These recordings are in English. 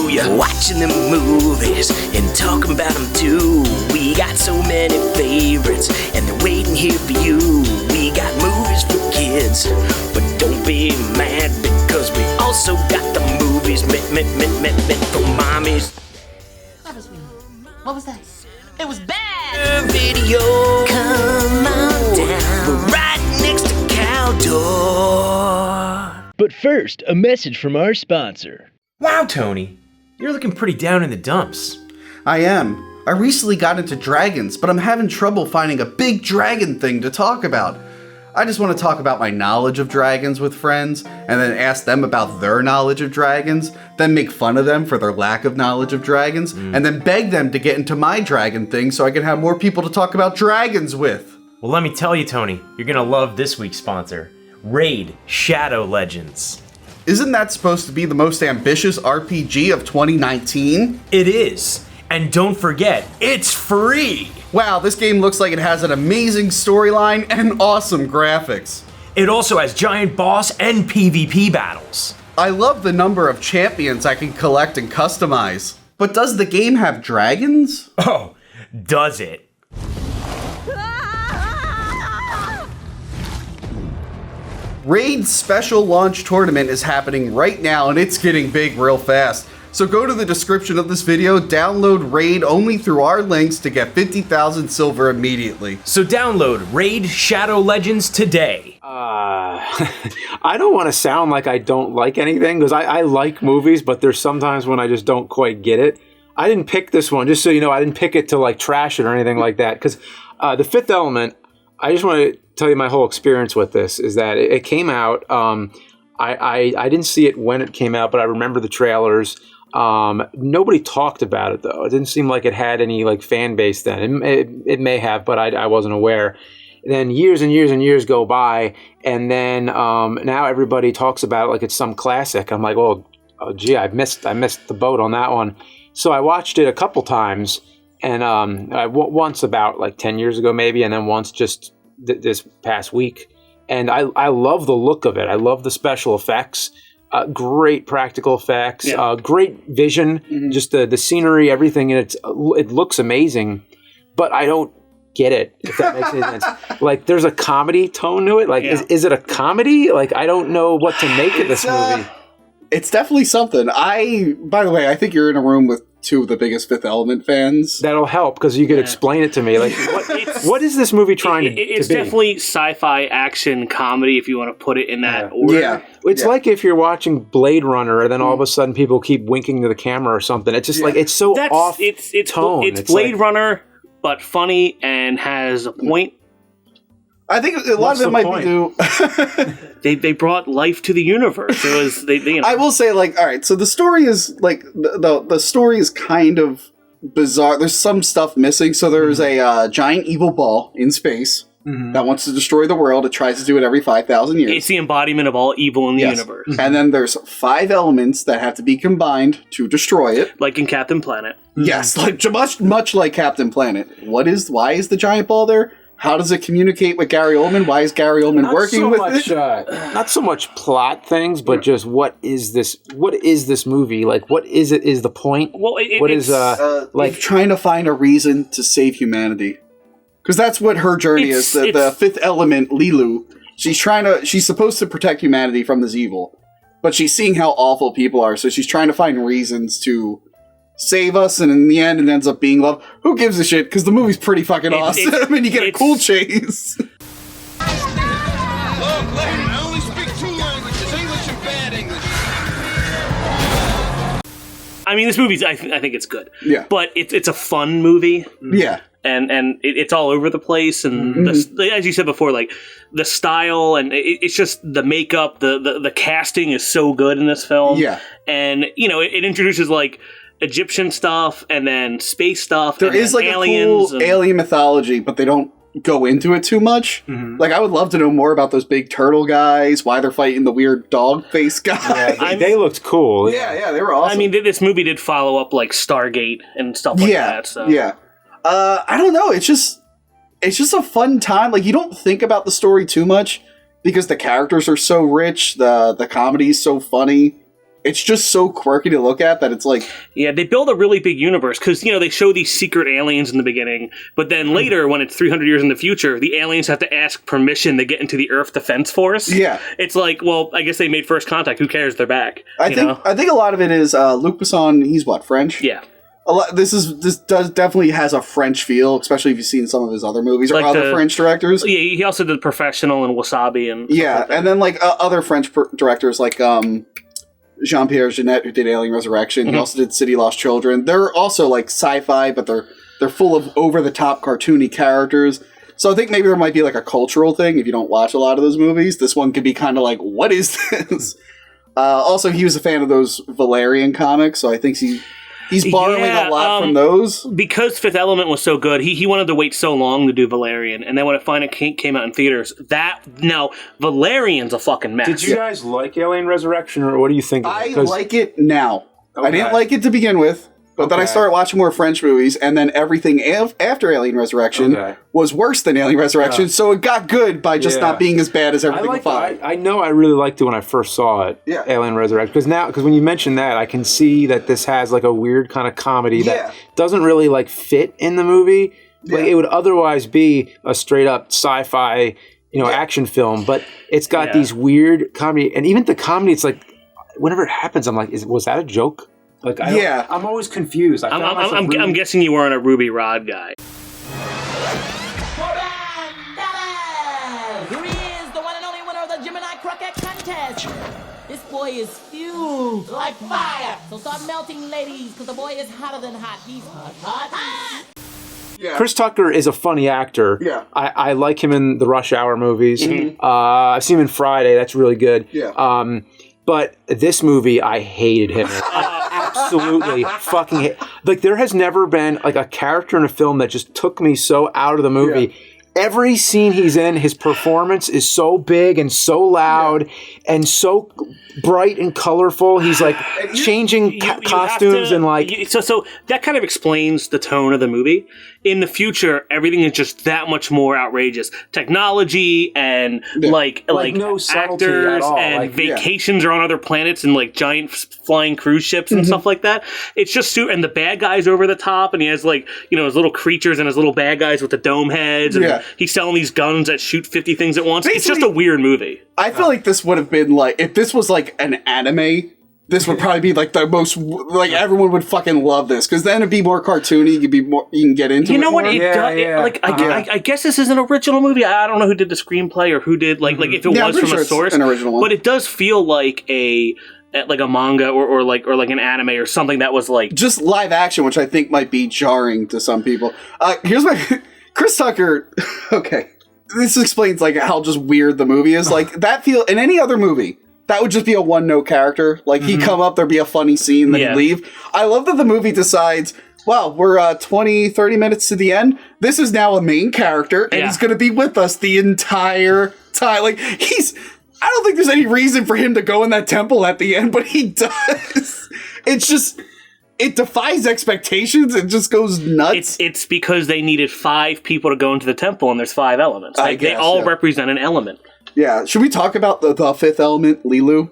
Hallelujah. Watching them movies and talking about them too. We got so many favorites and they're waiting here for you. We got movies for kids, but don't be mad because we also got the movies meant for mommies. What was that? It was bad! Video, come on down. We're right next to Caldor. But first, a message from our sponsor. Wow, Tony, you're looking pretty down in the dumps. I am. I recently got into dragons, but I'm having trouble finding a big dragon thing to talk about. I just want to talk about my knowledge of dragons with friends, and then ask them about their knowledge of dragons, then make fun of them for their lack of knowledge of dragons, and then beg them to get into my dragon thing so I can have more people to talk about dragons with. Well, let me tell you, Tony, you're gonna love this week's sponsor, Raid Shadow Legends. Isn't that supposed to be the most ambitious RPG of 2019? It is. And don't forget, it's free! Wow, this game looks like it has an amazing storyline and awesome graphics. It also has giant boss and PvP battles. I love the number of champions I can collect and customize. But does the game have dragons? Oh, does it? Raid's special launch tournament is happening right now and it's getting big real fast. So go to the description of this video, download Raid only through our links to get 50,000 silver immediately. So download Raid Shadow Legends today. I don't want to sound like I don't like anything, because I like movies, but there's sometimes when I just don't quite get it. I didn't pick this one, just so you know, I didn't pick it to like trash it or anything like that, because The Fifth Element, I just want to tell you my whole experience with this, is that it came out, I didn't see it when it came out, but I remember the trailers. Nobody talked about it though. It didn't seem like it had any like fan base then. It may have, but I wasn't aware. And then years and years and years go by, and then now everybody talks about it like it's some classic. I'm like, well, oh gee, I missed the boat on that one. So I watched it a couple times, and once about like 10 years ago maybe, and then once just this past week. And I love the look of it. I love the special effects. Great practical effects, great vision, just the scenery, everything in it. It looks amazing, but I don't get it, if that makes any sense. Like, there's a comedy tone to it. Like, is it a comedy? Like, I don't know what to make of this movie. It's definitely something. By the way, I think you're in a room with two of the biggest Fifth Element fans. That'll help, because you could explain it to me. Like, what is this movie trying to be? It's definitely sci-fi action comedy, if you want to put it in that order. Yeah. It's like if you're watching Blade Runner, and then all of a sudden people keep winking to the camera or something. It's just like, it's so off tone. It's Blade like, Runner, but funny and has a point. I think a lot of it might be they brought life to the universe. It was I will say, like, all right, so the story is like the story is kind of bizarre. There's some stuff missing. So there's a giant evil ball in space that wants to destroy the world. It tries to do it every 5,000 years. It's the embodiment of all evil in the universe. And then there's 5 elements that have to be combined to destroy it. Like in Captain Planet. Yes, like much like Captain Planet. Why is the giant ball there? How does it communicate with Gary Oldman? Why is Gary Oldman working with it? Not so much plot things, but just what is this? What is this movie? Like, what is it? Is the point? Well, like trying to find a reason to save humanity, because that's what her journey is. The Fifth Element, Leeloo. She's supposed to protect humanity from this evil, but she's seeing how awful people are, so she's trying to find reasons to save us, and in the end it ends up being love. Who gives a shit? Because the movie's pretty fucking awesome, and you get a cool chase. Look, lady, I only speak 2 languages, English and bad English. I mean, this movie's, I think it's good. Yeah. But it's a fun movie. Yeah. And it's all over the place, and as you said before, like the style, and it's just the makeup, the casting is so good in this film. Yeah. And, it introduces like Egyptian stuff and then space stuff. There is like aliens, a cool alien mythology, but they don't go into it too much. Like, I would love to know more about those big turtle guys, why they're fighting the weird dog face guy. Yeah, they looked cool. Yeah, they were awesome. I mean, this movie did follow up like Stargate and stuff like that. So. Yeah. I don't know. It's just a fun time. Like, you don't think about the story too much because the characters are so rich. The comedy's so funny. it's just so quirky to look at that it's like... Yeah, they build a really big universe because, they show these secret aliens in the beginning, but then later, when it's 300 years in the future, the aliens have to ask permission to get into the Earth Defense Force. Yeah. It's like, well, I guess they made first contact. Who cares? They're back. I think a lot of it is Luc Besson, he's what, French? Yeah. This definitely has a French feel, especially if you've seen some of his other movies or other French directors. Yeah, he also did Professional and Wasabi and and then other French directors like Jean-Pierre Jeunet, who did Alien Resurrection. He also did City Lost Children. They're also like sci-fi, but they're full of over-the-top cartoony characters. So I think maybe there might be like a cultural thing if you don't watch a lot of those movies. This one could be kind of like, what is this? Also, he was a fan of those Valerian comics, so I think he's borrowing a lot from those. Because Fifth Element was so good, he wanted to wait so long to do Valerian, and then when it finally came out in theaters, Valerian's a fucking mess. Did you guys like Alien Resurrection, or what do you think of it? I like it now. Okay. I didn't like it to begin with, but then I started watching more French movies, and then everything after Alien Resurrection was worse than Alien Resurrection, so it got good by just not being as bad as everything before. I know I really liked it when I first saw it, Alien Resurrection, because when you mention that, I can see that this has like a weird kind of comedy that doesn't really like fit in the movie. Like it would otherwise be a straight up sci-fi, action film, but it's got these weird comedy, and even the comedy, it's like whenever it happens, I'm like, was that a joke? Like, I'm always confused. I'm guessing you weren't a Ruby Rod guy. Korben Dallas! Here he is, the one and only winner of the Gemini Croquette Contest! This boy is fumed like fire! So start melting, ladies, because the boy is hotter than hot. He's hot. Yeah. Chris Tucker is a funny actor. Yeah. I like him in the Rush Hour movies. I've seen him in Friday. That's really good. Yeah. But this movie, I hated him. Absolutely fucking hate. Like, there has never been like a character in a film that just took me so out of the movie. Yeah. Every scene he's in, his performance is so big and so loud and so bright and colorful. He's like changing costumes and like... So that kind of explains the tone of the movie. In the future, everything is just that much more outrageous. Technology and like no actors and vacations are on other planets and like giant flying cruise ships and stuff like that. It's just and the bad guys over the top, and he has like his little creatures and his little bad guys with the dome heads, and he's selling these guns that shoot 50 things at once. Basically, it's just a weird movie. I feel like this would have been like if this was like an anime. This would probably be like the most everyone would fucking love this because then it'd be more cartoony. You can get into. You know what? More. I guess this is an original movie. I don't know who did the screenplay or who did like if it was from a source. An original one. But it does feel like a manga or like an anime or something that was like just live action, which I think might be jarring to some people. Here's my Chris Tucker. Okay, this explains like how just weird the movie is. Like that feel in any other movie. That would just be a one-note character. Like, he'd come up, there'd be a funny scene, then he'd leave. I love that the movie decides, wow, we're 20, 30 minutes to the end. This is now a main character, and he's going to be with us the entire time. Like, I don't think there's any reason for him to go in that temple at the end, but he does. It's just... It defies expectations. It just goes nuts. It's because they needed 5 people to go into the temple, and there's 5 elements. They all represent an element. Yeah. Should we talk about the fifth element, Leeloo?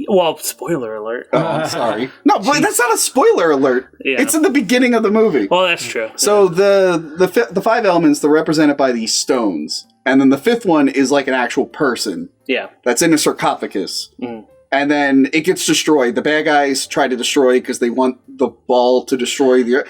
Well, spoiler alert. Oh, I'm sorry. No, but that's not a spoiler alert. Yeah. It's in the beginning of the movie. Well, that's true. So the 5 elements, they're represented by these stones. And then the 5th one is like an actual person. Yeah. That's in a sarcophagus. And then it gets destroyed. The bad guys try to destroy it because they want the ball to destroy the...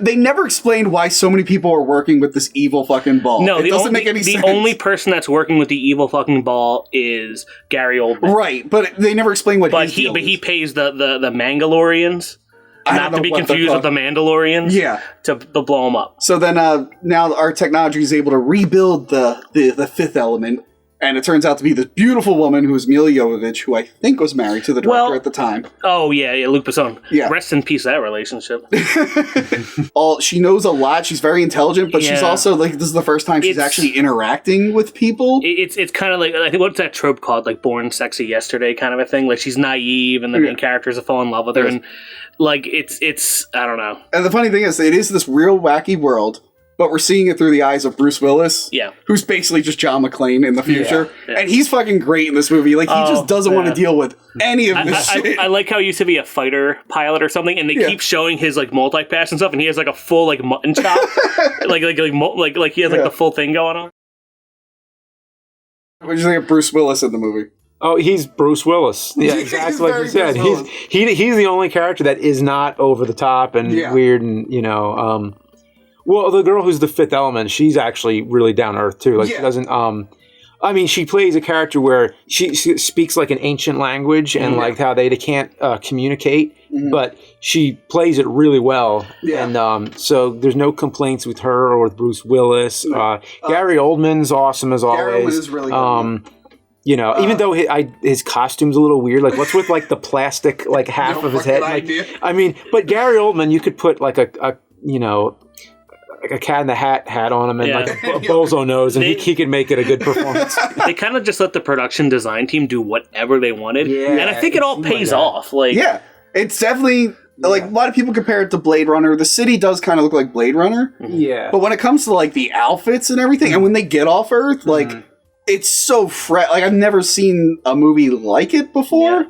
they never explained why so many people are working with this evil fucking ball. No, it doesn't make any sense. The only person that's working with the evil fucking ball is Gary Oldman. Right, but they never explain what his deal is. But he pays the Mangalorians, not to be confused with the Mandalorians, to blow them up. So then now our technology is able to rebuild the 5th element. And it turns out to be this beautiful woman who is Milla Jovovich, who I think was married to the director at the time. Oh, yeah, Luc Besson. Yeah. Rest in peace, that relationship. She knows a lot. She's very intelligent, but she's also, like, this is the first time she's actually interacting with people. It's kind of like, I think, what's that trope called? Like, Born Sexy Yesterday kind of a thing? Like, she's naive, and the main characters will fall in love with her. And, like, it's I don't know. And the funny thing is, it is this real wacky world. but we're seeing it through the eyes of Bruce Willis. Yeah. Who's basically just John McClane in the future. Yeah. And he's fucking great in this movie. Like, he just doesn't want to deal with any of this shit. I like how he used to be a fighter pilot or something, and they keep showing his like multi-pass and stuff, and he has like a full like mutton chop, like he has like the full thing going on. What did you think of Bruce Willis in the movie? Oh, he's Bruce Willis. Yeah, exactly like you said. He's the only character that is not over the top and weird, and well, the girl who's the fifth element, she's actually really down to earth too. Like she doesn't. I mean, she plays a character where she speaks like an ancient language and like how they can't communicate, but she plays it really well. Yeah. And so there's no complaints with her or with Bruce Willis. Gary Oldman's awesome as always. Gary Oldman is really good. Even though his costume's a little weird, like what's with like the plastic like half of his head? Like, I mean, but Gary Oldman, you could put like a Cat in the Hat on him and like a bozo nose, and he could make it a good performance. They kind of just let the production design team do whatever they wanted, and I think it all pays off. Like, it's definitely like a lot of people compare it to Blade Runner. The city does kind of look like Blade Runner, but when it comes to like the outfits and everything, and when they get off Earth, like. It's so fresh. Like, I've never seen a movie like it before,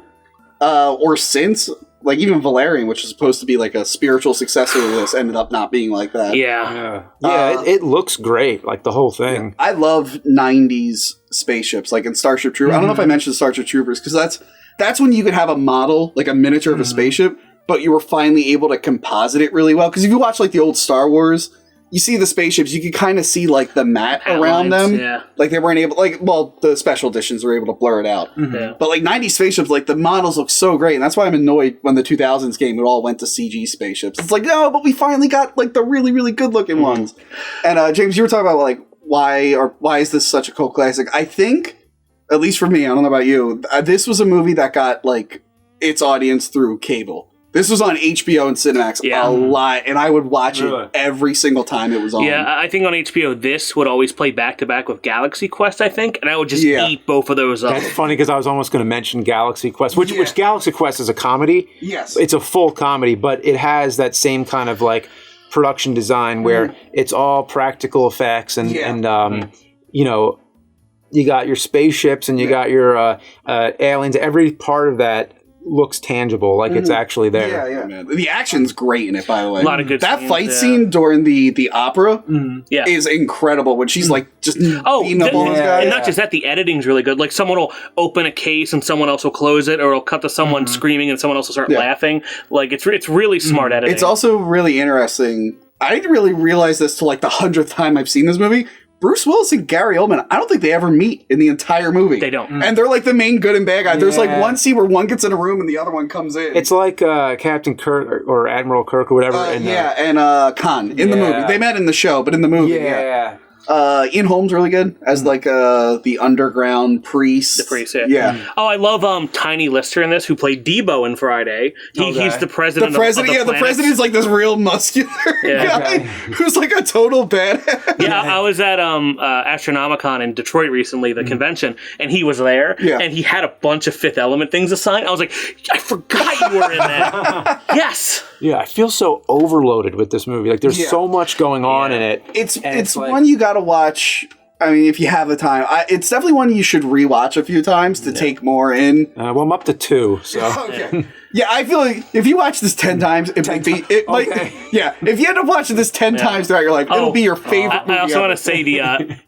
or since. Like, even Valerian, which is supposed to be like a spiritual successor to this, ended up not being like that. It looks great, like the whole thing. I love 90s spaceships, like in Starship Troopers. I don't know if I mentioned Starship Troopers, because that's when you could have a model, like a miniature of a spaceship, but you were finally able to composite it really well. Because if you watch like the old Star Wars, you see the spaceships, you could kind of see like the mat around them. Yeah. Like they weren't able, the special editions were able to blur it out. But like 90s spaceships, like the models look so great. And that's why I'm annoyed when the 2000s came, it all went to CG spaceships. It's like, no, but we finally got like the really, really good looking ones. And James, you were talking about like, why is this such a cult classic? I think, at least for me, I don't know about you, this was a movie that got like its audience through cable. This was on HBO and Cinemax a lot, and I would watch it every single time it was on. Yeah, I think on HBO, this would always play back-to-back with Galaxy Quest, I think, and I would just eat both of those up. That's funny, because I was almost going to mention Galaxy Quest, which Galaxy Quest is a comedy. Yes. It's a full comedy, but it has that same kind of, like, production design where it's all practical effects, and you know, you got your spaceships, and you got your aliens. Every part of that looks tangible, like it's actually there. Yeah, man. The action's great in it, by the way. A lot of good that scenes, fight scene during the opera is incredible when she's like just beating up all those guys. And not just that, the editing's really good. Like someone will open a case and someone else will close it, or it'll cut to someone screaming and someone else will start laughing. Like it's really smart editing. It's also really interesting. I didn't really realize this till like the 100th time I've seen this movie. Bruce Willis and Gary Oldman, I don't think they ever meet in the entire movie. They don't. And they're like the main good and bad guy. There's like one scene where one gets in a room and the other one comes in. It's like Captain Kirk or Admiral Kirk or whatever. And Khan in the movie. They met in the show, but in the movie, Ian Holmes really good as like the underground priest. The priest, yeah. Oh, I love Tiny Lister in this, who played Debo in Friday. He's the president. The president's like this real muscular guy who's like a total badass. Yeah, I was at Astronomicon in Detroit recently, the convention, and he was there, and he had a bunch of Fifth Element things to sign. I was like, I forgot you were in that. Yes. Yeah, I feel so overloaded with this movie. Like, there's so much going on in it. It's like, one you got to watch. I mean, if you have the time, it's definitely one you should rewatch a few times to take more in. Well, I'm up to 2, so. Okay. Yeah, I feel like if you watch this 10 times, it might be. It might. Yeah, if you end up watching this 10 times throughout your life, it'll be your favorite movie. I also want to say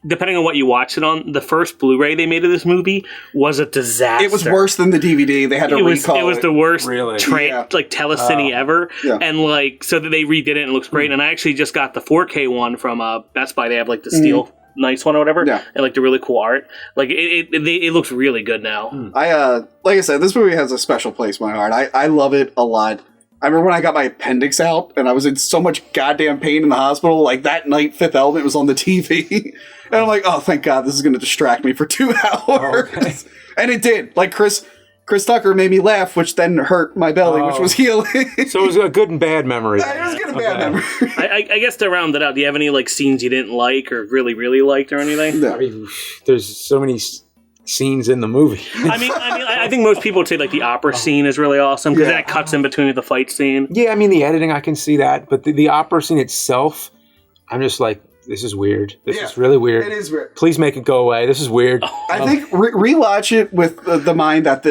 depending on what you watch it on, the first Blu-ray they made of this movie was a disaster. It was worse than the DVD. They had to recall it. It was the worst like telecine ever, and like so that they redid it and it looks great. And I actually just got the 4K one from Best Buy. They have like the steel. Nice one or whatever, and like the really cool art. Like it looks really good now. Like I said, this movie has a special place in my heart. I love it a lot. I remember when I got my appendix out and I was in so much goddamn pain in the hospital. Like that night, Fifth Element was on the TV, and I'm like, oh, thank God, this is going to distract me for 2 hours. And it did. Like Chris Tucker made me laugh, which then hurt my belly, which was healing. So it was a good and bad memory. It was good and bad memory. I guess to round it out, do you have any like scenes you didn't like or really, really liked or anything? No. I mean, there's so many scenes in the movie. I think most people would say like the opera scene is really awesome because then it cuts in between the fight scene. Yeah, I mean the editing, I can see that, but the opera scene itself, I'm just like, This is weird. This is really weird. It is weird. Please make it go away. This is weird. I think rewatch it with the mind that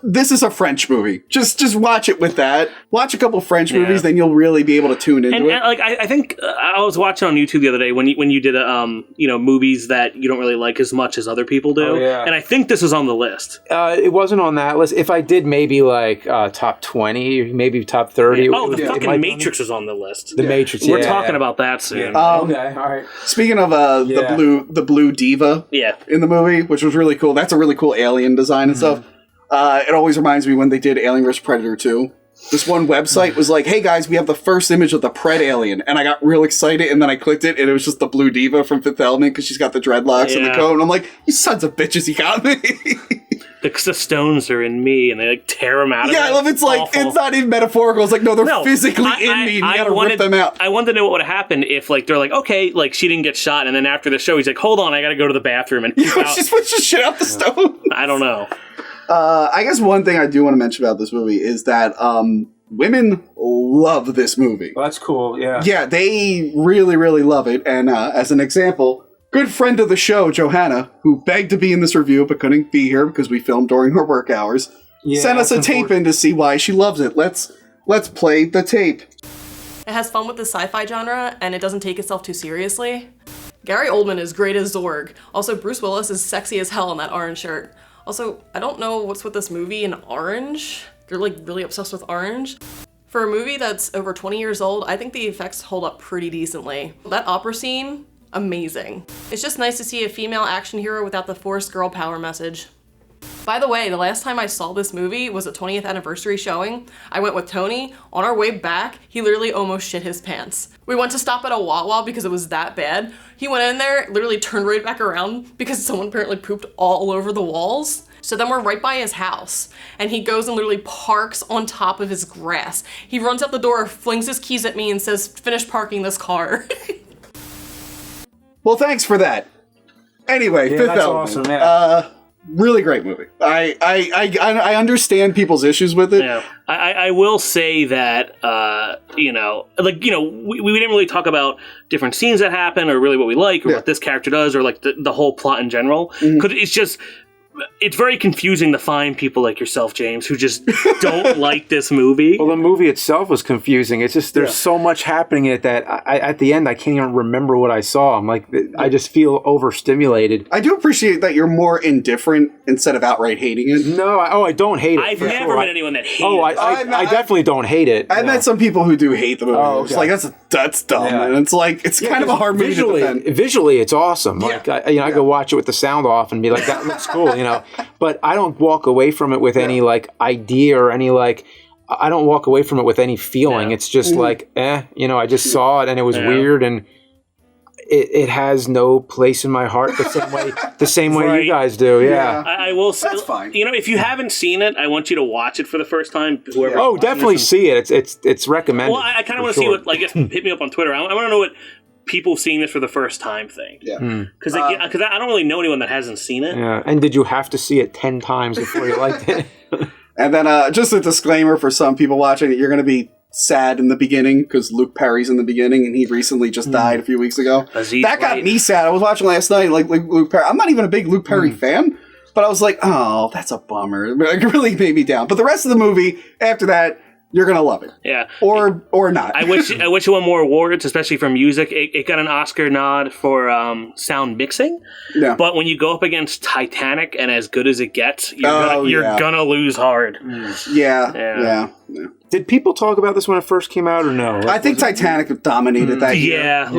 this is a French movie. Just watch it with that. Watch a couple French movies, then you'll really be able to tune into it. And like I think I was watching on YouTube the other day when you did movies that you don't really like as much as other people do. And I think this was on the list. It wasn't on that list. If I did, maybe like top 20, maybe top 30. The fucking Matrix is on the list. The Matrix. We're talking about that soon. Okay, all right. Speaking of the blue diva in the movie, which was really cool. That's a really cool alien design and stuff. It always reminds me when they did Alien vs. Predator 2. This one website was like, hey guys, we have the first image of the Pred alien. And I got real excited, and then I clicked it, and it was just the blue diva from Fifth Element because she's got the dreadlocks and the coat. And I'm like, you sons of bitches, you got me. The stones are in me, and they like tear them out of me. Yeah, I love it's like, awful. It's not even metaphorical. It's like, no, they're physically in me, and you gotta rip them out. I wanted to know what would happen if, like, they're like, okay, like, she didn't get shot, and then after the show, he's like, hold on, I gotta go to the bathroom and poop out. Just push the shit out the stove. I don't know. I guess one thing I do want to mention about this movie is that women love this movie. Well, that's cool, yeah. Yeah, they really, really love it. And as an example, good friend of the show, Johanna, who begged to be in this review but couldn't be here because we filmed during her work hours, sent us a tape in to see why she loves it. Let's play the tape. It has fun with the sci-fi genre, and it doesn't take itself too seriously. Gary Oldman is great as Zorg. Also, Bruce Willis is sexy as hell in that orange shirt. Also, I don't know what's with this movie in orange. They're like really obsessed with orange. For a movie that's over 20 years old, I think the effects hold up pretty decently. That opera scene, amazing. It's just nice to see a female action hero without the forced girl power message. By the way, the last time I saw this movie was a 20th anniversary showing. I went with Tony. On our way back, he literally almost shit his pants. We went to stop at a Wawa because it was that bad. He went in there, literally turned right back around because someone apparently pooped all over the walls. So then we're right by his house, and he goes and literally parks on top of his grass. He runs out the door, flings his keys at me, and says, finish parking this car. Well, thanks for that. Anyway, Fifth Element. Awesome, really great movie. I understand people's issues with it. Yeah. I will say that, we didn't really talk about different scenes that happen or really what we like or what this character does or like the whole plot in general. Because it's very confusing to find people like yourself, James, who just don't like this movie. Well, the movie itself was confusing. It's just there's so much happening in it that at the end I can't even remember what I saw. I'm like, I just feel overstimulated. I do appreciate that you're more indifferent instead of outright hating it. No, I don't hate it. I've never met anyone that hated it. I definitely don't hate it. I've met some people who do hate the movie. It's like, that's dumb. Yeah. And it's like, it's kind of a hard movie to defend. Visually, it's awesome. Like, I go watch it with the sound off and be like, that looks cool, But I don't walk away from it with any like idea or any like. I don't walk away from it with any feeling. It's just like, I just saw it and it was weird and it has no place in my heart the same way you guys do. Yeah. I will say that's fine. If you haven't seen it, I want you to watch it for the first time. Definitely see it. It's recommended. Well, I kind of want to see what hit me up on Twitter. I want to know what people seeing this for the first time thing. Yeah. Because I don't really know anyone that hasn't seen it. Yeah. And did you have to see it 10 times before you liked it? And then just a disclaimer for some people watching it, you're going to be sad in the beginning because Luke Perry's in the beginning and he recently just died a few weeks ago. That got me sad. I was watching last night like Luke Perry. I'm not even a big Luke Perry fan, but I was like, oh, that's a bummer. It really made me down. But the rest of the movie, after that, you're going to love it. Yeah. Or not. I wish it won more awards, especially for music. It got an Oscar nod for sound mixing. Yeah. But when you go up against Titanic and As Good as It Gets, you're gonna lose hard. Yeah. Did people talk about this when it first came out or no? I think Titanic dominated that year.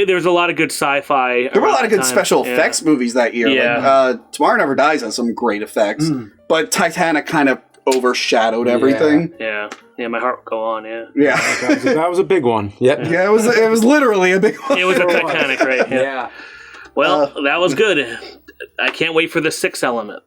There was a lot of good sci-fi. There were a lot of good special effects movies that year. Yeah. Like, Tomorrow Never Dies has some great effects. But Titanic kind of overshadowed everything. Yeah, my heart will go on, Yeah. That was a big one. Yep. Yeah, it was literally a big one. It was a Titanic, right? Yeah. Well, that was good. I can't wait for the Sixth Element.